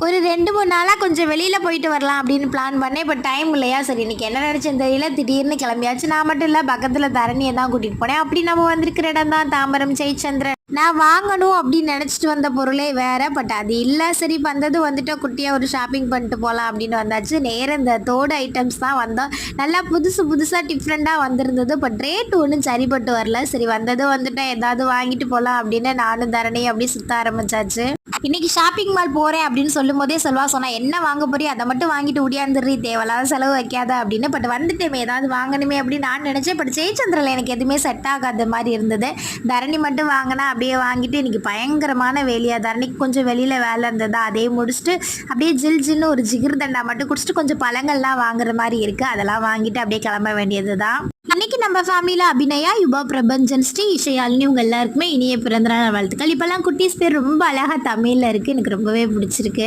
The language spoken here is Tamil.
ஒரு 2, 3 நாளா கொஞ்சம் வெளியில போயிட்டு வரலாம் அப்படின்னு பிளான் பண்ணேன். இப்ப டைம் இல்லையா, சரி இன்னைக்கு என்ன நினைச்சேன்னு தெரியல. திடீர்னு கிளம்பியாச்சு. நான் மட்டும் இல்ல, பக்கத்துல தரணிய தான் கூட்டிட்டு போனேன். அப்படி நம்ம வந்திருக்கிற இடம் தான் தாம்பரம் ஜெயச்சந்திரன். நான் வாங்கணும் அப்படின்னு நினைச்சிட்டு வந்த பொருளே வேற. பட் அது இல்ல. சரி வந்தது வந்துட்டு குட்டியா ஒரு ஷாப்பிங் பண்ணிட்டு போலாம் அப்படின்னு வந்தாச்சு. நேரா இந்த தோடு ஐட்டம்ஸ் தான் வந்தோம். நல்லா புதுசு புதுசா டிஃப்ரெண்டா வந்திருந்தது. பட் ரேட் ஒன்றும் சரிப்பட்டு வரல. சரி வந்தது வந்துட்டு ஏதாவது வாங்கிட்டு போலாம் அப்படின்னு நானும் தரணியும் அப்படியே சுத்த ஆரம்பிச்சாச்சு. இன்னைக்கு ஷாப்பிங் மால் போறேன் அப்படின்னு சொல்லும் போதே செல்வா சொன்னா, என்ன வாங்க போறியோ அதை மட்டும் வாங்கிட்டு ஓடியாந்துடுறீ, தேவையில்லாத செலவு வைக்காத அப்படின்னு. பட் வந்துட்டேமே ஏதாவது வாங்கணுமே அப்படின்னு நான் நினைச்சேன். பட் ஜெயச்சந்திரன் எனக்கு எதுவுமே செட் ஆகாத மாதிரி இருந்தது. தரணி மட்டும் வாங்கினா அப்படியே வாங்கிட்டு இன்னைக்கு பயங்கரமான வேலையா. தரணிக்கு கொஞ்சம் வெளியில வேலை இருந்ததா, அதே முடிச்சுட்டு அப்படியே ஜில் ஜில்னு ஒரு ஜிகிர் தண்டா மட்டும் குடிச்சிட்டு கொஞ்சம் பழங்கள்லாம் வாங்குற மாதிரி இருக்கு. அதெல்லாம் வாங்கிட்டு அப்படியே கிளம்ப வேண்டியதுதான். இன்னைக்கு நம்ம ஃபேமிலியில் அபிநயா, யுபா, பிரபஞ்சன், ஸ்ரீ, இஷயாலினி இவங்க எல்லாருக்குமே இனிய பிறந்தநாள் வாழ்த்துக்கள். இப்போல்லாம் குட்டீஸ் பேர் ரொம்ப அழகாக தமிழில் இருக்குது. எனக்கு ரொம்பவே பிடிச்சிருக்கு.